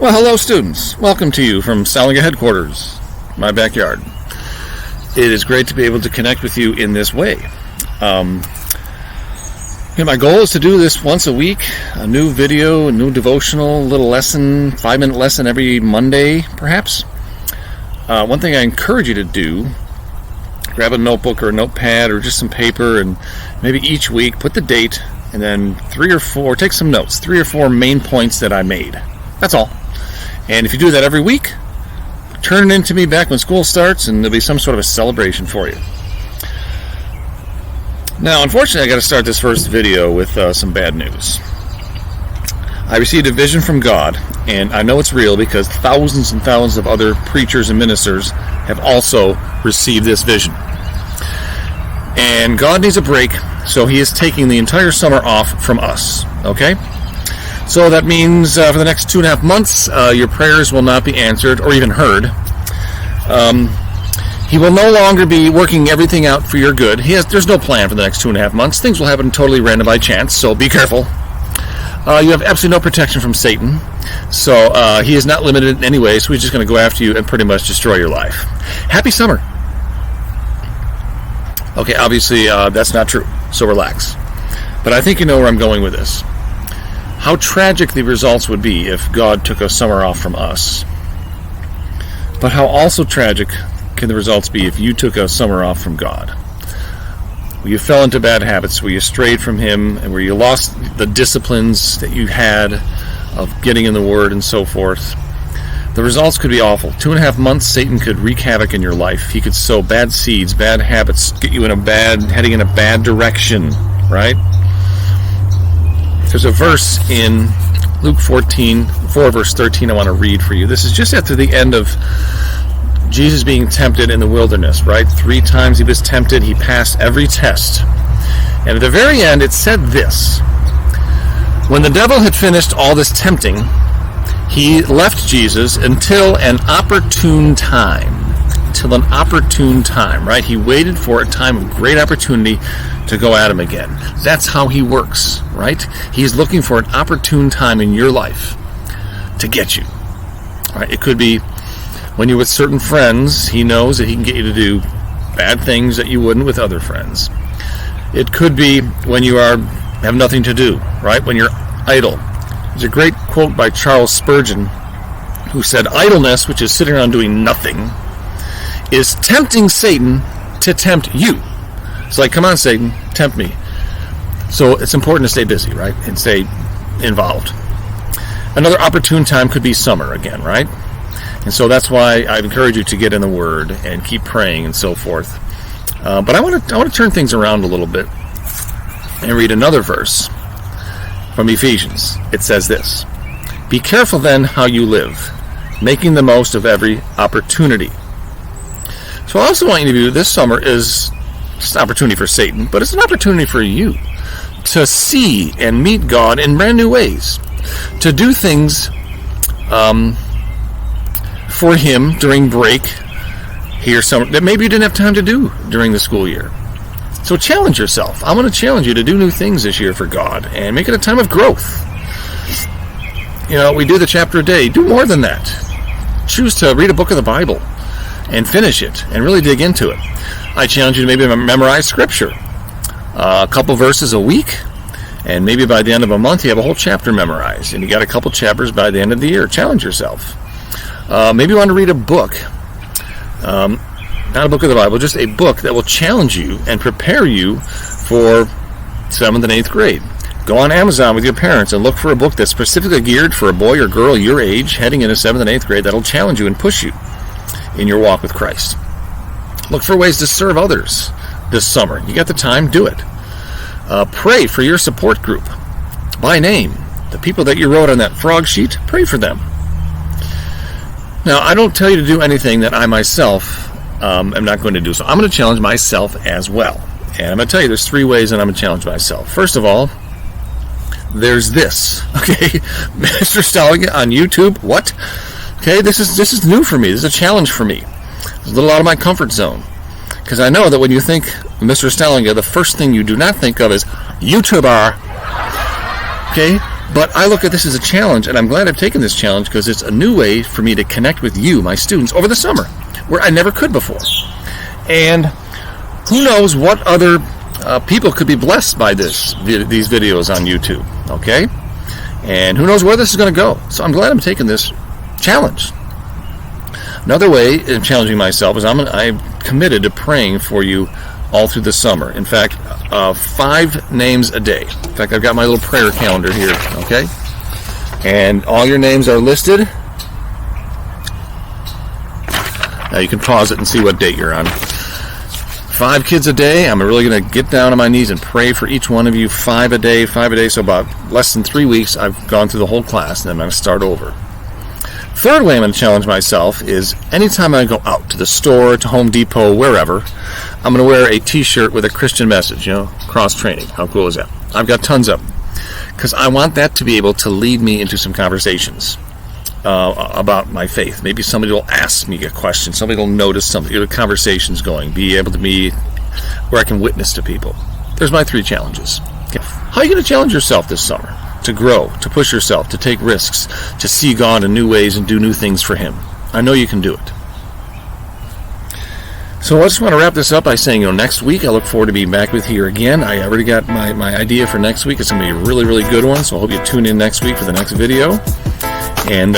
Well, hello students. Welcome to you from Staliga headquarters, my backyard. It is great to be able to connect with you in this way. My goal is to do this once a week, a new video, a new devotional, little lesson, 5-minute lesson every Monday, perhaps. One thing I encourage you to do, grab a notebook or a notepad or just some paper, and maybe each week put the date and then take some notes, 3 or 4 main points that I made. That's all. And if you do that every week, turn it in to me back when school starts, and there'll be some sort of a celebration for you. Now, unfortunately, I got to start this first video with some bad news. I received a vision from God, and I know it's real because thousands and thousands of other preachers and ministers have also received this vision. And God needs a break, so He is taking the entire summer off from us, okay? So that means for the next 2.5 months, your prayers will not be answered or even heard. He will no longer be working everything out for your good. There's no plan for the next 2.5 months. Things will happen totally random by chance, so be careful. You have absolutely no protection from Satan, so he is not limited in any way, so he's just going to go after you and pretty much destroy your life. Happy summer. Okay, obviously that's not true, so relax. But I think you know where I'm going with this. How tragic the results would be if God took a summer off from us. But how also tragic can the results be if you took a summer off from God? Where you fell into bad habits, where you strayed from Him, and where you lost the disciplines that you had of getting in the Word and so forth. The results could be awful. 2.5 months, Satan could wreak havoc in your life. He could sow bad seeds, bad habits, get you heading in a bad direction, right? There's a verse in Luke 4 verse 13 I want to read for you. This is just after the end of Jesus being tempted in the wilderness, right? 3 times He was tempted. He passed every test. And at the very end, it said this: when the devil had finished all this tempting, he left Jesus until an opportune time. Right? He waited for a time of great opportunity to go at him again. That's how he works, right? He's looking for an opportune time in your life to get you. All right? It could be when you're with certain friends, he knows that he can get you to do bad things that you wouldn't with other friends. It could be when you have nothing to do, right? When you're idle. There's a great quote by Charles Spurgeon, who said, idleness, which is sitting around doing nothing, is tempting Satan to tempt you. It's like, come on, Satan, tempt me. So it's important to stay busy, right? And stay involved. Another opportune time could be summer again, right? And so that's why I encourage you to get in the Word and keep praying and so forth. But I want to turn things around a little bit and read another verse from Ephesians. It says this: be careful then how you live, making the most of every opportunity. So I also want you to do this summer is just an opportunity for Satan, but it's an opportunity for you to see and meet God in brand new ways, to do things for Him during break here that maybe you didn't have time to do during the school year. So challenge yourself. I want to challenge you to do new things this year for God and make it a time of growth. We do the chapter a day. Do more than that. Choose to read a book of the Bible and finish it and really dig into it. I challenge you to maybe memorize Scripture. A couple verses a week, and maybe by the end of a month you have a whole chapter memorized, and you got a couple chapters by the end of the year. Challenge yourself. Maybe you want to read a book. Not a book of the Bible, just a book that will challenge you and prepare you for 7th and 8th grade. Go on Amazon with your parents and look for a book that's specifically geared for a boy or girl your age heading into 7th and 8th grade that'll challenge you and push you in your walk with Christ. Look for ways to serve others this summer. You got the time, do it. Pray for your support group by name. The people that you wrote on that frog sheet, pray for them. Now, I don't tell you to do anything that I myself am not going to do. So I'm going to challenge myself as well. And I'm going to tell you there's 3 ways that I'm going to challenge myself. First of all, there's this. Okay, Mr. Staliga on YouTube. What? Okay, this is new for me. This is a challenge for me. It's a little out of my comfort zone. Because I know that when you think Mr. Staliga, the first thing you do not think of is YouTuber. Okay? But I look at this as a challenge, and I'm glad I've taken this challenge because it's a new way for me to connect with you, my students, over the summer, where I never could before. And who knows what other people could be blessed by these videos on YouTube, okay? And who knows where this is going to go. So I'm glad I'm taking this challenge. Another way of challenging myself is I'm committed to praying for you all through the summer. In fact, 5 names a day. In fact, I've got my little prayer calendar here, okay? And all your names are listed. Now you can pause it and see what date you're on. 5 kids a day. I'm really going to get down on my knees and pray for each one of you. 5 a day. So about less than 3 weeks, I've gone through the whole class, and then I'm going to start over. Third way I'm going to challenge myself is anytime I go out to the store, to Home Depot, wherever, I'm going to wear a t-shirt with a Christian message, cross-training. How cool is that? I've got tons of them. Because I want that to be able to lead me into some conversations about my faith. Maybe somebody will ask me a question. Somebody will notice something. Get conversations going. Be able to be where I can witness to people. There's my 3 challenges. Okay. How are you going to challenge yourself this summer? To grow, to push yourself, to take risks, to see God in new ways and do new things for Him. I know you can do it. So I just want to wrap this up by saying, next week I look forward to being back with you again. I already got my idea for next week. It's going to be a really, really good one, so I hope you tune in next week for the next video. And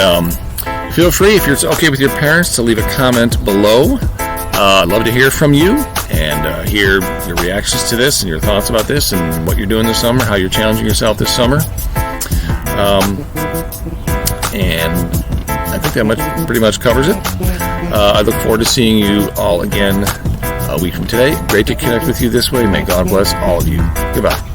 feel free, if you're okay with your parents, to leave a comment below. I'd love to hear from you and hear your reactions to this and your thoughts about this and what you're doing this summer, how you're challenging yourself this summer. And I think that pretty much covers it. I look forward to seeing you all again a week from today. Great to connect with you this way. May God bless all of you. Goodbye.